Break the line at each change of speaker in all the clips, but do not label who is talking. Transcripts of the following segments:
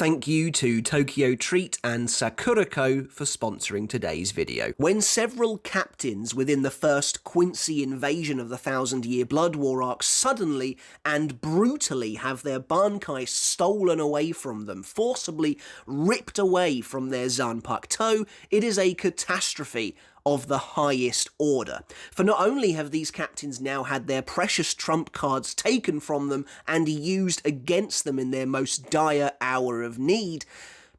Thank you to Tokyo Treat and Sakurako for sponsoring today's video. When several captains within the first Quincy invasion of the Thousand Year Blood War arc suddenly and brutally have their Bankai stolen away from them, forcibly ripped away from their Zanpakuto, it is a catastrophe of the highest order. For not only have these captains now had their precious trump cards taken from them and used against them in their most dire hour of need,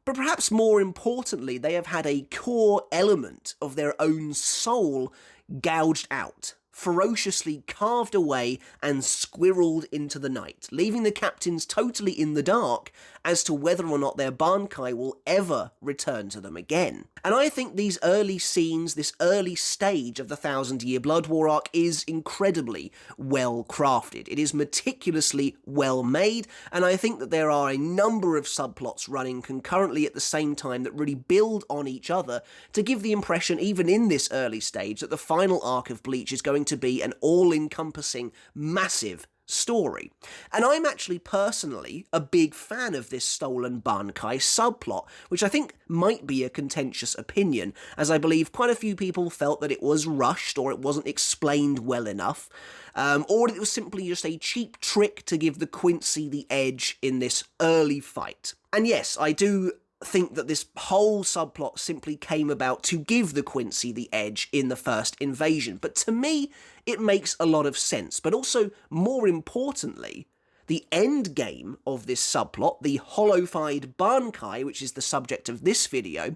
but perhaps more importantly, they have had a core element of their own soul gouged out, ferociously carved away and squirreled into the night, leaving the captains totally in the dark as to whether or not their Bankai will ever return to them again. And I think these early scenes, this early stage of the Thousand Year Blood War arc is incredibly well crafted. It is meticulously well made, and I think that there are a number of subplots running concurrently at the same time that really build on each other to give the impression, even in this early stage, that the final arc of Bleach is going to be an all-encompassing, massive story. And I'm actually personally a big fan of this stolen Bankai subplot, which I think might be a contentious opinion, as I believe quite a few people felt that it was rushed or it wasn't explained well enough, or it was simply just a cheap trick to give the Quincy the edge in this early fight. And yes, I do think that this whole subplot simply came about to give the Quincy the edge in the first invasion, but to me it makes a lot of sense. But also, more importantly, the end game of this subplot, the Hollowfied Bankai, which is the subject of this video,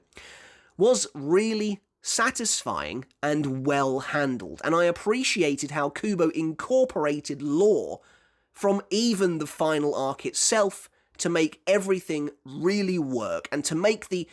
was really satisfying and well handled, and I appreciated how Kubo incorporated lore from even the final arc itself to make everything really work, and to make the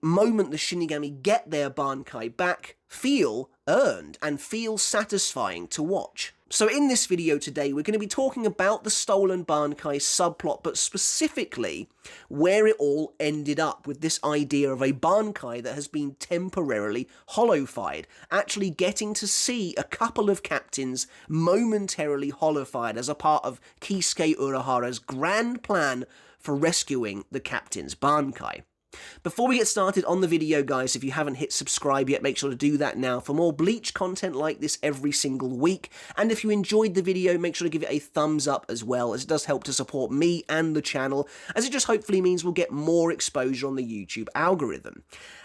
moment the Shinigami get their Bankai back feel earned and feel satisfying to watch. So in this video today, we're going to be talking about the stolen Bankai subplot, but specifically where it all ended up with this idea of a Bankai that has been temporarily hollowfied, actually getting to see a couple of captains momentarily hollowfied as a part of Kisuke Urahara's grand plan for rescuing the captain's Bankai. Before we get started on the video, guys, if you haven't hit subscribe yet, make sure to do that now for more Bleach content like this every single week. And if you enjoyed the video, make sure to give it a thumbs up as well, as it does help to support me and the channel, as it just hopefully means we'll get more exposure on the YouTube algorithm.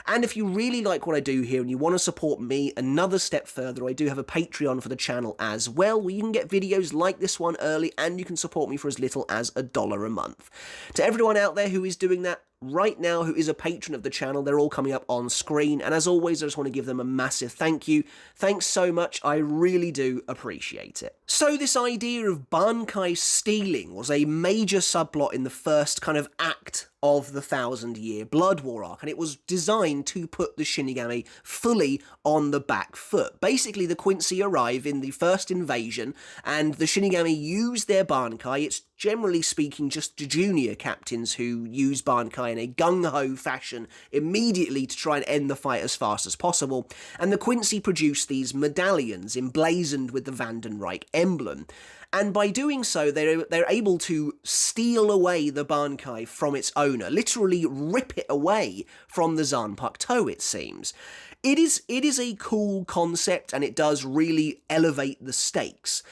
And if you really like what I do here and you want to support me another step further, I do have a Patreon for the channel as well, where you can get videos like this one early and you can support me for as little as $1 a month. To everyone out there who is doing that right now, who is a patron of the channel, they're all coming up on screen, and as always I just want to give them a massive thank you. Thanks so much, I really do appreciate it. So this idea of Bankai stealing was a major subplot in the first kind of act of the Thousand Year Blood War arc, and it was designed to put the Shinigami fully on the back foot. Basically, the Quincy arrive in the first invasion, and the Shinigami use their Bankai. It's generally speaking just junior captains who use Bankai in a gung-ho fashion immediately to try and end the fight as fast as possible, and the Quincy produce these medallions emblazoned with the Vandenreich emblem. And by doing so, they're able to steal away the Bankai from its owner, literally rip it away from the Zanpakuto, it seems. It is a cool concept, and it does really elevate the stakes.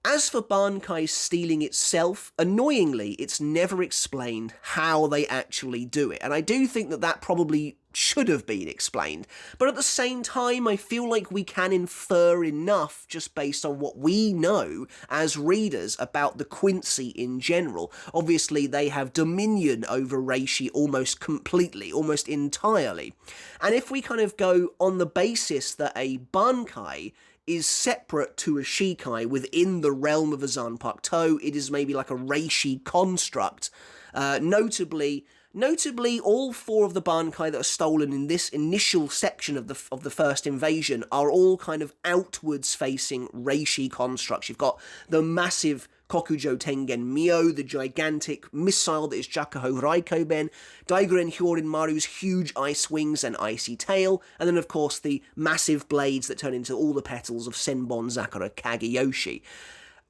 As for Bankai stealing itself, annoyingly, it's never explained how they actually do it, and I do think that that probably should have been explained, but at the same time I feel like we can infer enough just based on what we know as readers about the Quincy in general. Obviously they have dominion over Reishi almost completely, almost entirely, and if we kind of go on the basis that a Bankai is separate to a Shikai within the realm of a Zanpakuto, it is maybe like a Reishi construct. Notably, all four of the Bankai that are stolen in this initial section of the first invasion are all kind of outwards-facing Reishi constructs. You've got the massive Kokujo Tengen Mio, the gigantic missile that is Jakuho Raikoben, Daigoren Hyorin Maru's huge ice wings and icy tail, and then of course the massive blades that turn into all the petals of Senbon Zakura Kageyoshi.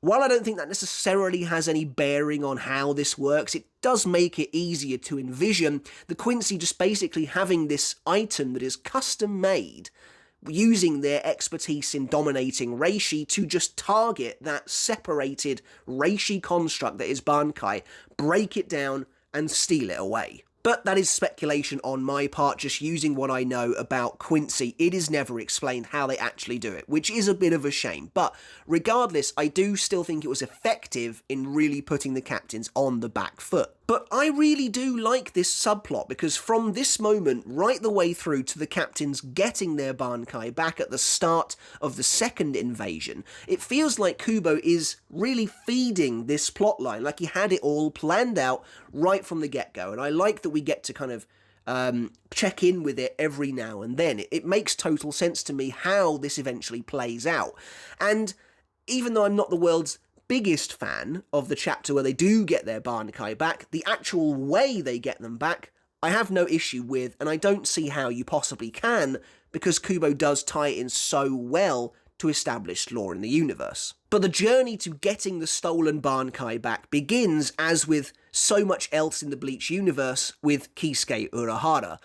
While I don't think that necessarily has any bearing on how this works, it does make it easier to envision the Quincy just basically having this item that is custom made, using their expertise in dominating reishi to just target that separated reishi construct that is Bankai, break it down, and steal it away. But that is speculation on my part, just using what I know about Quincy. It is never explained how they actually do it, which is a bit of a shame. But regardless, I do still think it was effective in really putting the captains on the back foot. But I really do like this subplot, because from this moment right the way through to the captains getting their Bankai back at the start of the second invasion, it feels like Kubo is really feeding this plotline, like he had it all planned out right from the get-go. And I like that we get to kind of check in with it every now and then. It makes total sense to me how this eventually plays out. And even though I'm not the world's biggest fan of the chapter where they do get their Bankai back, the actual way they get them back, I have no issue with, and I don't see how you possibly can, because Kubo does tie it in so well to established lore in the universe. But the journey to getting the stolen Bankai back begins, as with so much else in the Bleach universe, with Kisuke Urahara.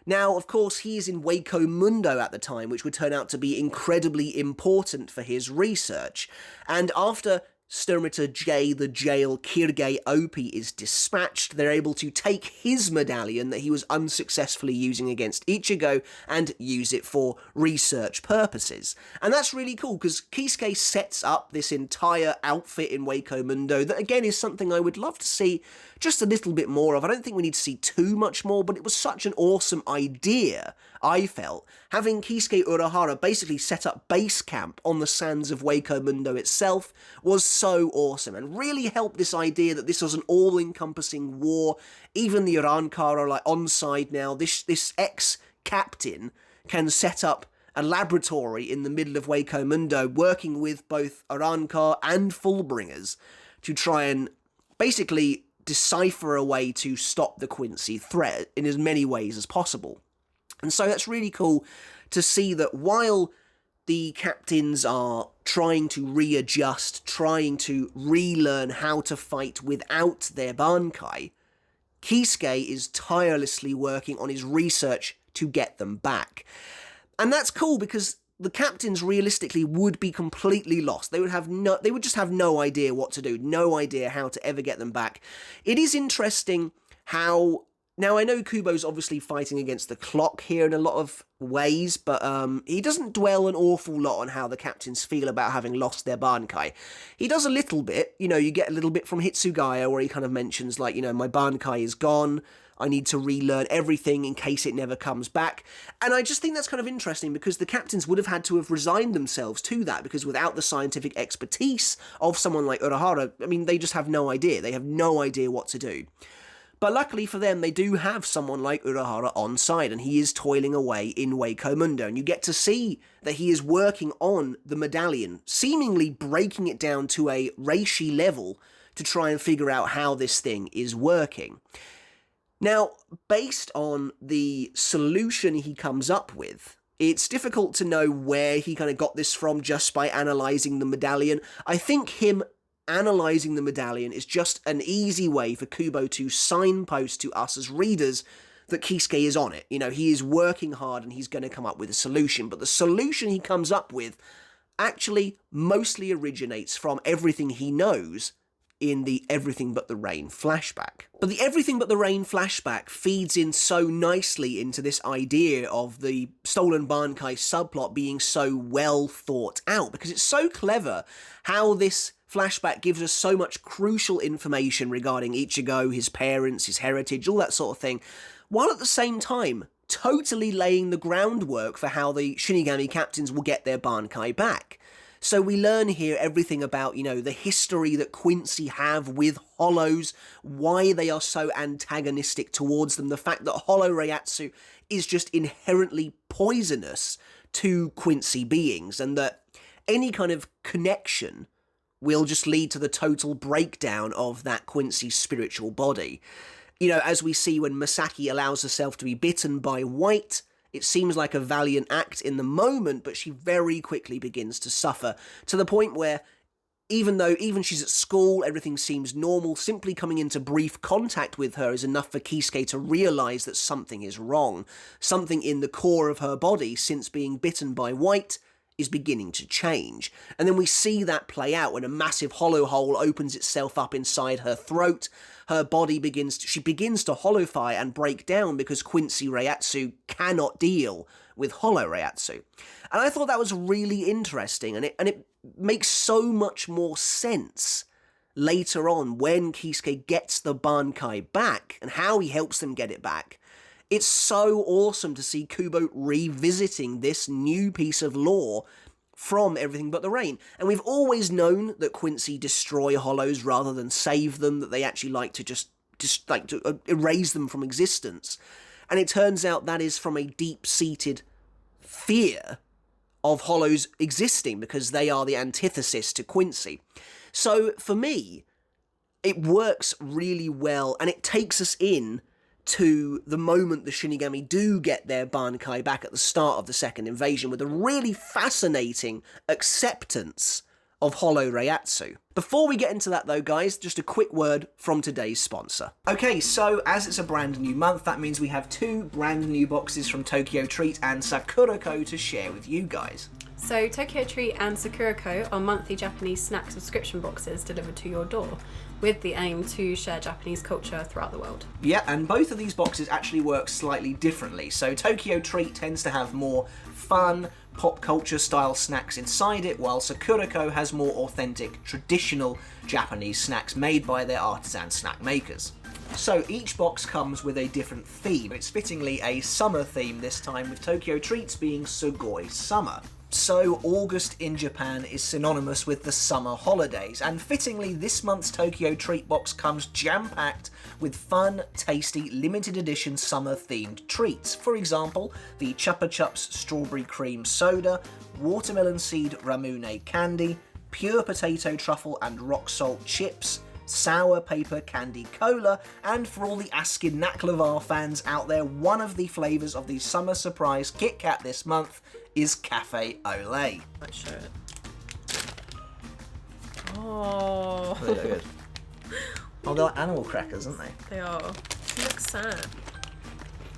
Now, of course, he is in Waco Mundo at the time, which would turn out to be incredibly important for his research. And after Sturmita J, the jail Kirge Opie, is dispatched, they're able to take his medallion that he was unsuccessfully using against Ichigo and use it for research purposes. And that's really cool, because Kisuke sets up this entire outfit in Waco Mundo that, again, is something I would love to see just a little bit more of. I don't think we need to see too much more, but it was such an awesome idea, I felt. Having Kisuke Urahara basically set up base camp on the sands of Waco Mundo itself was so awesome, and really helped this idea that this was an all-encompassing war. Even the Urankar are like on side now. This ex-captain can set up a laboratory in the middle of Waco Mundo, working with both Urankar and Fullbringers to try and basically decipher a way to stop the Quincy threat in as many ways as possible. And so that's really cool to see that while the captains are trying to readjust, trying to relearn how to fight without their Bankai, Kisuke is tirelessly working on his research to get them back. And that's cool, because the captains realistically would be completely lost. They would just have no idea what to do, no idea how to ever get them back. It is interesting how, now I know Kubo's obviously fighting against the clock here in a lot of ways, but he doesn't dwell an awful lot on how the captains feel about having lost their Bankai. He does a little bit, you get a little bit from Hitsugaya where he kind of mentions, like, my Bankai is gone, I need to relearn everything in case it never comes back. And I just think that's kind of interesting, because the captains would have had to have resigned themselves to that, because without the scientific expertise of someone like Urahara, they just have no idea. They have no idea what to do. But luckily for them, they do have someone like Urahara on side, and he is toiling away in Waco Mundo, and you get to see that he is working on the medallion, seemingly breaking it down to a reishi level to try and figure out how this thing is working. Now, based on the solution he comes up with, it's difficult to know where he kind of got this from just by analysing the medallion. I think him analysing the medallion is just an easy way for Kubo to signpost to us as readers that Kisuke is on it. He is working hard and he's going to come up with a solution. But the solution he comes up with actually mostly originates from everything he knows in the Everything But the Rain flashback. But the Everything But the Rain flashback feeds in so nicely into this idea of the stolen Bankai subplot being so well thought out, because it's so clever how this flashback gives us so much crucial information regarding Ichigo, his parents, his heritage, all that sort of thing, while at the same time totally laying the groundwork for how the Shinigami captains will get their Bankai back. So we learn here everything about, the history that Quincy have with Hollows, why they are so antagonistic towards them, the fact that Hollow Reiatsu is just inherently poisonous to Quincy beings, and that any kind of connection will just lead to the total breakdown of that Quincy spiritual body. As we see when Masaki allows herself to be bitten by White, it seems like a valiant act in the moment, but she very quickly begins to suffer, to the point where Even she's at school, everything seems normal. Simply coming into brief contact with her is enough for Kisuke to realise that something is wrong. Something in the core of her body, since being bitten by White, is beginning to change. And then we see that play out when a massive hollow hole opens itself up inside her throat. Her body begins to hollowfy and break down because Quincy Reiatsu cannot deal with hollow Reiatsu. And I thought that was really interesting, and it makes so much more sense later on when Kisuke gets the Bankai back and how he helps them get it back. It's so awesome to see Kubo revisiting this new piece of lore from Everything But the Rain. And we've always known that Quincy destroy hollows rather than save them, that they actually like to just erase them from existence. And it turns out that is from a deep-seated fear of hollows existing, because they are the antithesis to Quincy. So for me, it works really well, and it takes us in to the moment the Shinigami do get their Bankai back at the start of the second invasion, with a really fascinating acceptance of Hollow Reiatsu. Before we get into that though, guys, just a quick word from today's sponsor. Okay, so as it's a brand new month, that means we have 2 brand new boxes from Tokyo Treat and Sakurako to share with you guys.
So Tokyo Treat and Sakurako are monthly Japanese snack subscription boxes delivered to your door, with the aim to share Japanese culture throughout the world.
Yeah, and both of these boxes actually work slightly differently. So Tokyo Treat tends to have more fun, pop culture style snacks inside it, while Sakurako has more authentic, traditional Japanese snacks made by their artisan snack makers. So each box comes with a different theme. It's fittingly a summer theme this time, with Tokyo Treats being Sugoi Summer. So August in Japan is synonymous with the summer holidays, and fittingly this month's Tokyo Treat box comes jam-packed with fun, tasty, limited edition summer-themed treats. For example, the Chupa Chups Strawberry Cream Soda, Watermelon Seed Ramune Candy, Pure Potato Truffle and Rock Salt Chips, Sour Paper Candy Cola, and for all the Askin Naklavar fans out there, one of the flavours of the summer surprise Kit Kat this month is Cafe Olé.
Let's show it. Oh.
They look good. Oh, they're like animal crackers, aren't they?
They are. They look sad.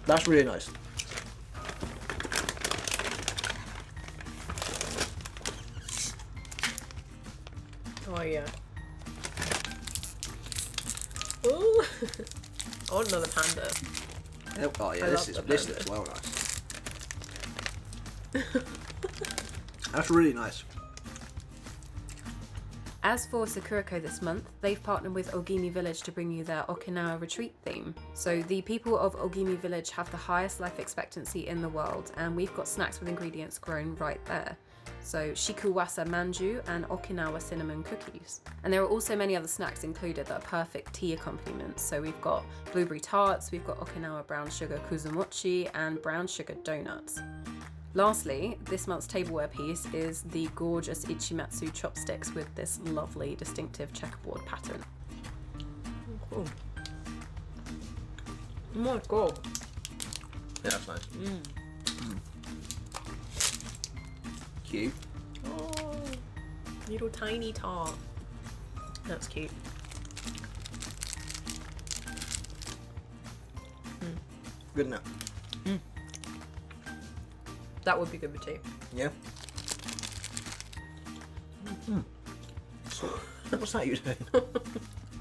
That's really nice.
Oh yeah. Ooh. I want another panda.
Oh yeah, this looks well nice. That's really nice.
As for Sakurako this month, they've partnered with Ogimi Village to bring you their Okinawa retreat theme. So the people of Ogimi Village have the highest life expectancy in the world, and we've got snacks with ingredients grown right there. So shikuwasa manju and Okinawa cinnamon cookies. And there are also many other snacks included that are perfect tea accompaniments. So we've got blueberry tarts, we've got Okinawa brown sugar kuzumochi, and brown sugar donuts. Lastly, this month's tableware piece is the gorgeous Ichimatsu chopsticks with this lovely distinctive checkerboard pattern. Oh my god.
Yeah, that's nice. Cute.
Oh, little tiny tart. That's cute.
Good enough.
That would be good with tea.
Yeah. So, what's that you doing?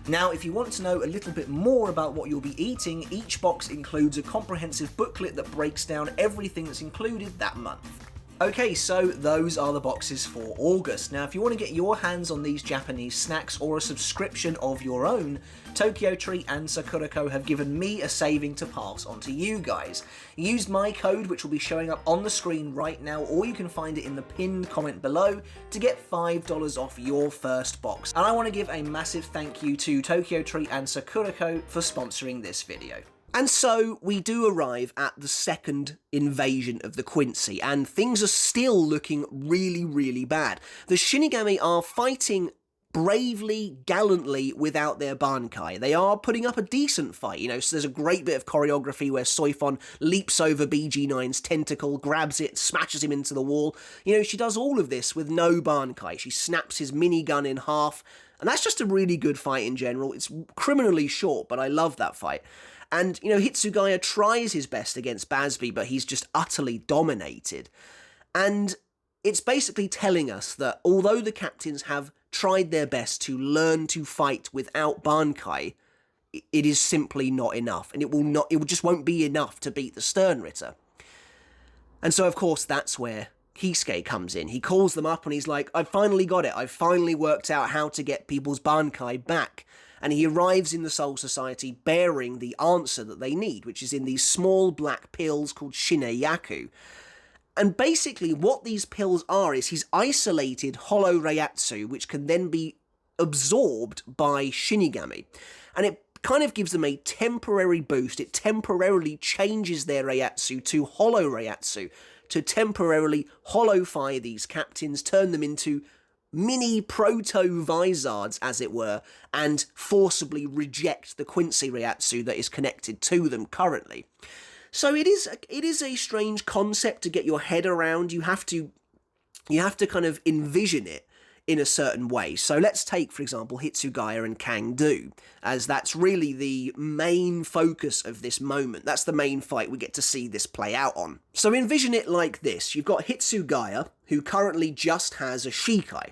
Now, if you want to know a little bit more about what you'll be eating, each box includes a comprehensive booklet that breaks down everything that's included that month. Okay, so those are the boxes for August. Now, if you want to get your hands on these Japanese snacks or a subscription of your own, Tokyo Treat and Sakurako have given me a saving to pass on to you guys. Use my code, which will be showing up on the screen right now, or you can find it in the pinned comment below, to get $5 off your first box. And I want to give a massive thank you to Tokyo Treat and Sakurako for sponsoring this video. And so we do arrive at the second invasion of the Quincy, and things are still looking really, really bad. The Shinigami are fighting bravely, gallantly without their Bankai. They are putting up a decent fight, so there's a great bit of choreography where Soifon leaps over BG9's tentacle, grabs it, smashes him into the wall. She does all of this with no Bankai. She snaps his minigun in half, and that's just a really good fight in general. It's criminally short, but I love that fight. And, Hitsugaya tries his best against Bazby, but he's just utterly dominated. And it's basically telling us that although the captains have tried their best to learn to fight without Bankai, it is simply not enough, and it just won't be enough to beat the Sternritter. And so, of course, that's where Kisuke comes in. He calls them up and he's like, I've finally got it. I've finally worked out how to get people's Bankai back. And he arrives in the Soul Society bearing the answer that they need, which is in these small black pills called Shineyaku. And basically what these pills are is he's isolated Hollow Reiatsu, which can then be absorbed by Shinigami. And it kind of gives them a temporary boost. It temporarily changes their Reiatsu to Hollow Reiatsu, to temporarily hollowfy these captains, turn them into mini proto-Vizards, as it were, and forcibly reject the Quincy Reiatsu that is connected to them currently. So it is a strange concept to get your head around. You have to kind of envision it in a certain way. So let's take, for example, Hitsugaya and Kang-do, as that's really the main focus of this moment. That's the main fight we get to see this play out on. So envision it like this. You've got Hitsugaya, who currently just has a Shikai.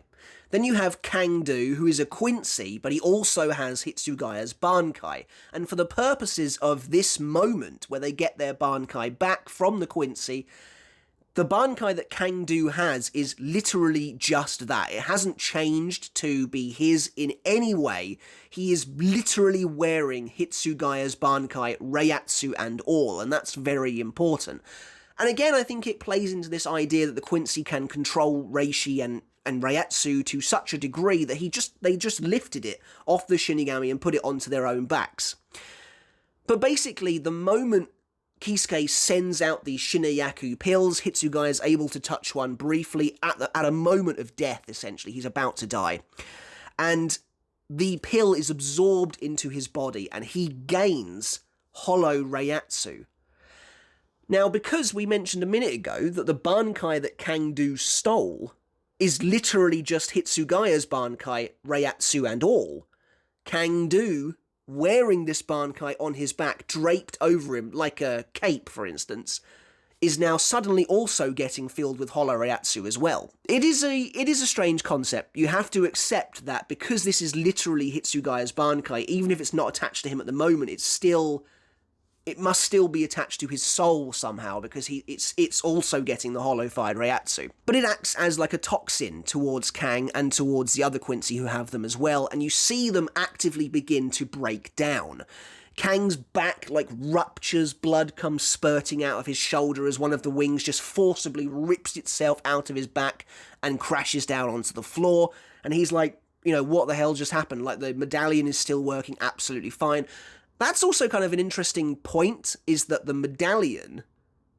Then you have Kang-do, who is a Quincy, but he also has Hitsugaya's Bankai. And for the purposes of this moment, where they get their Bankai back from the Quincy, the Bankai that Kang-do has is literally just that. It hasn't changed to be his in any way. He is literally wearing Hitsugaya's Bankai, Reiatsu and all, and that's very important. And again, I think it plays into this idea that the Quincy can control Reishi and Reiatsu to such a degree that they just lifted it off the Shinigami and put it onto their own backs. But basically, the moment Kisuke sends out these Shineyaku pills, Hitsugaya is able to touch one briefly at a moment of death, essentially. He's about to die. And the pill is absorbed into his body, and he gains Hollow Reiatsu. Now, because we mentioned a minute ago that the Bankai that Kang-do stole is literally just Hitsugaya's Bankai, Reiatsu and all, Kang-do, wearing this Bankai on his back, draped over him like a cape, for instance, is now suddenly also getting filled with Hollow Reiatsu as well. It is a strange concept. You have to accept that because this is literally Hitsugaya's Bankai, even if it's not attached to him at the moment, it must still be attached to his soul somehow, because it's also getting the hollowfied Reiatsu. But it acts as like a toxin towards Kang and towards the other Quincy who have them as well, and you see them actively begin to break down. Kang's back ruptures, blood comes spurting out of his shoulder as one of the wings just forcibly rips itself out of his back and crashes down onto the floor, and he's like, what the hell just happened? The medallion is still working absolutely fine. That's also kind of an interesting point, is that the medallion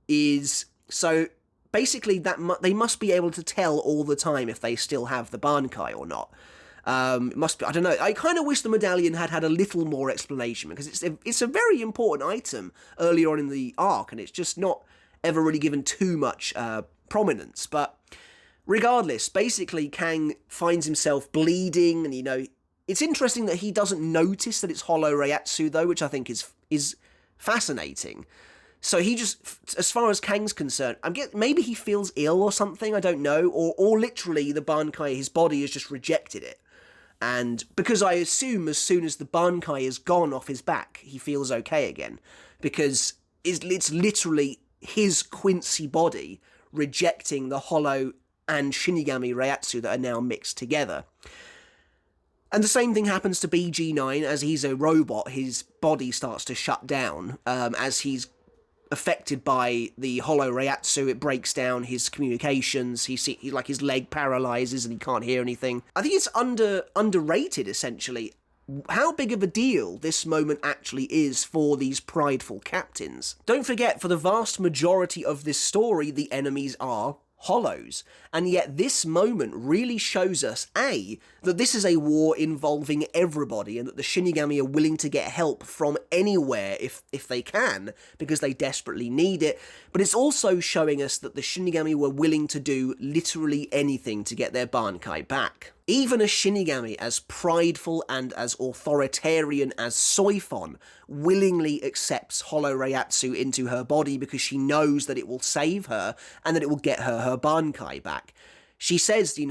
is... So, basically, they must be able to tell all the time if they still have the Bankai or not. It must be... I don't know. I kind of wish the medallion had a little more explanation, because it's a very important item earlier on in the arc, and it's just not ever really given too much prominence. But regardless, basically, Kang finds himself bleeding, and, it's interesting that he doesn't notice that it's Hollow Reiatsu, though, which I think is fascinating. So he just, as far as Kang's concerned, maybe he feels ill or something, I don't know, or literally the Bankai, his body has just rejected it. And because I assume as soon as the Bankai is gone off his back, he feels okay again. Because it's literally his Quincy body rejecting the Hollow and Shinigami Reiatsu that are now mixed together. And the same thing happens to BG9. As he's a robot, his body starts to shut down. As he's affected by the Hollow Reiatsu, it breaks down his communications. His leg paralyzes and he can't hear anything. I think it's underrated, essentially, how big of a deal this moment actually is for these prideful captains. Don't forget, for the vast majority of this story, the enemies are hollows. And yet this moment really shows us, A, that this is a war involving everybody and that the Shinigami are willing to get help from anywhere if they can, because they desperately need it. But it's also showing us that the Shinigami were willing to do literally anything to get their Bankai back. Even a Shinigami as prideful and as authoritarian as Soifon willingly accepts Hollow Reiatsu into her body because she knows that it will save her and that it will get her Bankai back. She says, he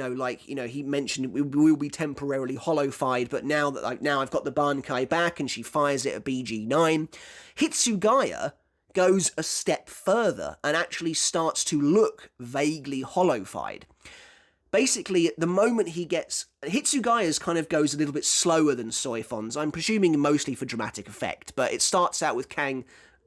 mentioned we will be temporarily hollow-fied, but now I've got the Bankai back, and she fires it at BG9. Hitsugaya goes a step further and actually starts to look vaguely hollow-fied. Basically, at the moment Hitsugaya's kind of goes a little bit slower than Soifon's, I'm presuming mostly for dramatic effect, but it starts out with Kang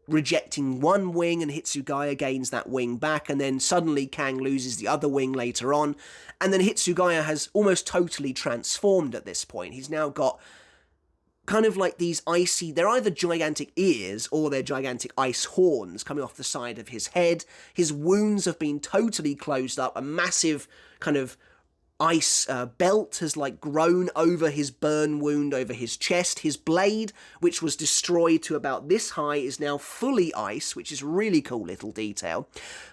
rejecting one wing and Hitsugaya gains that wing back, and then suddenly Kang loses the other wing later on, and then Hitsugaya has almost totally transformed at this point. He's now got kind of like these icy, they're either gigantic ears or they're gigantic ice horns coming off the side of his head. His wounds have been totally closed up, a massive kind of ice belt has grown over his burn wound over his chest. His blade, which was destroyed to about this high, is now fully ice, which is a really cool little detail.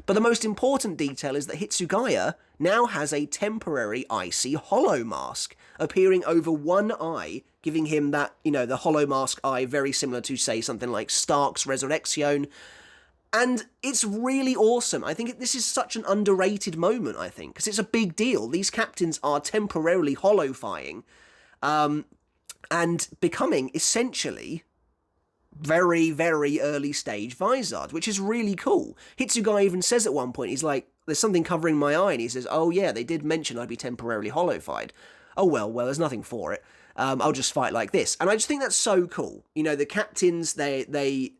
But the most important detail is that Hitsugaya now has a temporary icy hollow mask appearing over one eye, giving him that, the hollow mask eye, very similar to, say, something like Stark's Resurrection. And it's really awesome. I think this is such an underrated moment, because it's a big deal. These captains are temporarily hollowfying and becoming essentially very, very early stage Vizard, which is really cool. Hitsugaya even says at one point, he's like, there's something covering my eye, and he says, oh yeah, they did mention I'd be temporarily hollowfied. Oh well, there's nothing for it. I'll just fight like this. And I just think that's so cool. The captains, they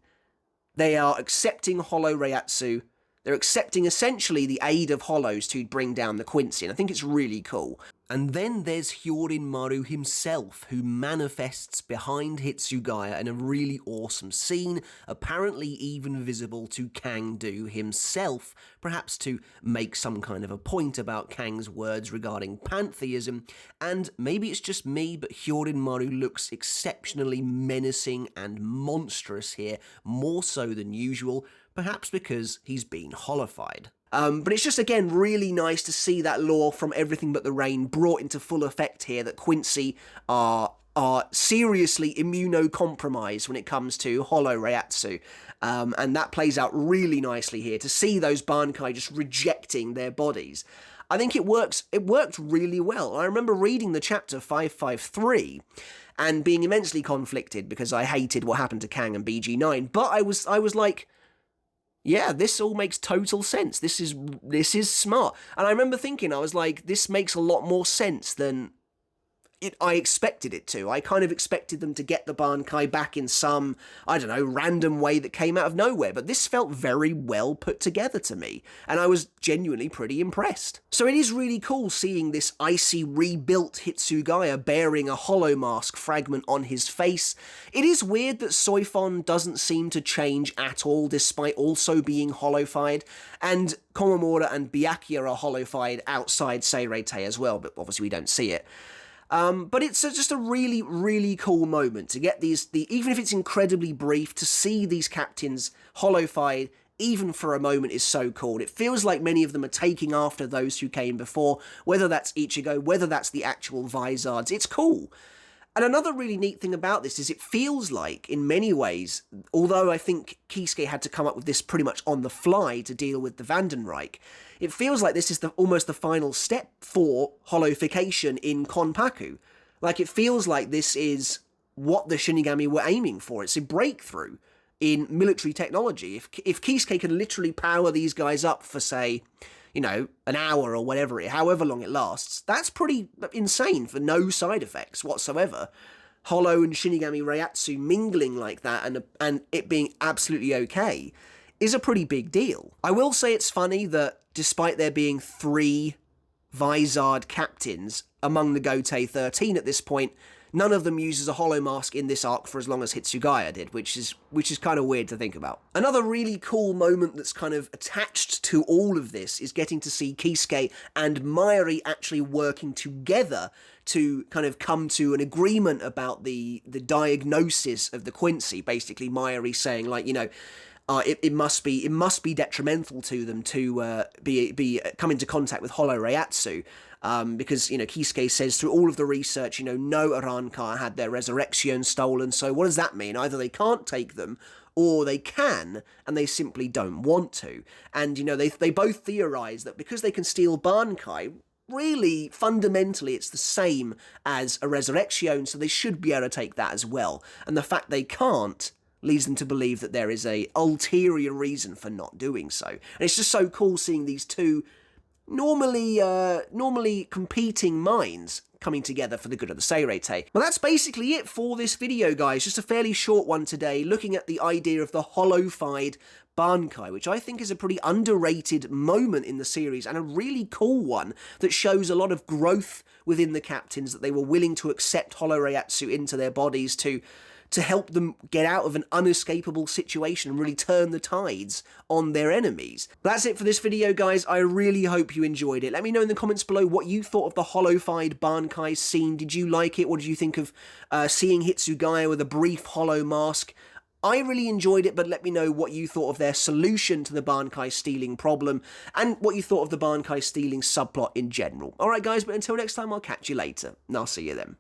are accepting Hollow Reiatsu. They're accepting essentially the aid of Hollows to bring down the Quincy, and I think it's really cool. And then there's Hyorin himself, who manifests behind Hitsugaya in a really awesome scene, apparently even visible to Kang-do himself, perhaps to make some kind of a point about Kang's words regarding pantheism. And maybe it's just me, but Hyorin looks exceptionally menacing and monstrous here, more so than usual, perhaps because he's been hollofied. But it's just, again, really nice to see that lore from Everything But the Rain brought into full effect here, that Quincy are seriously immunocompromised when it comes to Hollow Reiatsu. And that plays out really nicely here, to see those Bankai just rejecting their bodies. I think it worked really well. I remember reading the chapter 553 and being immensely conflicted because I hated what happened to Kang and BG9, but I was like, yeah, this all makes total sense. This is smart. And I remember thinking, I was like, this makes a lot more sense than I expected it to. I kind of expected them to get the Bankai back in some, random way that came out of nowhere, but this felt very well put together to me, and I was genuinely pretty impressed. So it is really cool seeing this icy rebuilt Hitsugaya bearing a hollow mask fragment on his face. It is weird that Soifon doesn't seem to change at all, despite also being hollofied, and Komamura and Byakuya are hollofied outside Seirei as well, but obviously we don't see it. But it's just a really, really cool moment to get even if it's incredibly brief, to see these captains hollofied, even for a moment, is so cool. It feels like many of them are taking after those who came before, whether that's Ichigo, whether that's the actual Vizards. It's cool. And another really neat thing about this is it feels like, in many ways, although I think Kisuke had to come up with this pretty much on the fly to deal with the Vandenreich, it feels like this is almost the final step for hollowification in Konpaku. Like, it feels like this is what the Shinigami were aiming for. It's a breakthrough in military technology. If Kisuke can literally power these guys up for, say, an hour or however long it lasts, that's pretty insane for no side effects whatsoever. Hollow and Shinigami Reiatsu mingling like that and it being absolutely okay is a pretty big deal. I will say it's funny that despite there being 3 Vizard captains among the Gotei 13 at this point, none of them uses a hollow mask in this arc for as long as Hitsugaya did, which is kind of weird to think about. Another really cool moment that's kind of attached to all of this is getting to see Kisuke and Mayuri actually working together to kind of come to an agreement about the diagnosis of the Quincy. Basically, Mayuri saying, like, you know, it must be detrimental to them to be come into contact with Hollow Reiatsu, because, you know, Kisuke says through all of the research, you know, no Arrancar had their resurrection stolen. So what does that mean? Either they can't take them, or they can, and they simply don't want to. And, you know, they both theorize that because they can steal Bankai, really, fundamentally, it's the same as a resurrection, so they should be able to take that as well. And the fact they can't leads them to believe that there is a ulterior reason for not doing so. And it's just so cool seeing these two normally competing minds coming together for the good of the Seirete. Well, that's basically it for this video, guys. Just a fairly short one today, looking at the idea of the Hollowfied Bankai, which I think is a pretty underrated moment in the series, and a really cool one that shows a lot of growth within the captains, that they were willing to accept Hollow Reiatsu into their bodies to help them get out of an unescapable situation and really turn the tides on their enemies. That's it for this video, guys. I really hope you enjoyed it. Let me know in the comments below what you thought of the Hollowfied Bankai scene. Did you like it? What did you think of seeing Hitsugaya with a brief hollow mask? I really enjoyed it, but let me know what you thought of their solution to the Bankai stealing problem, and what you thought of the Bankai stealing subplot in general. Alright, guys, but until next time, I'll catch you later, and I'll see you then.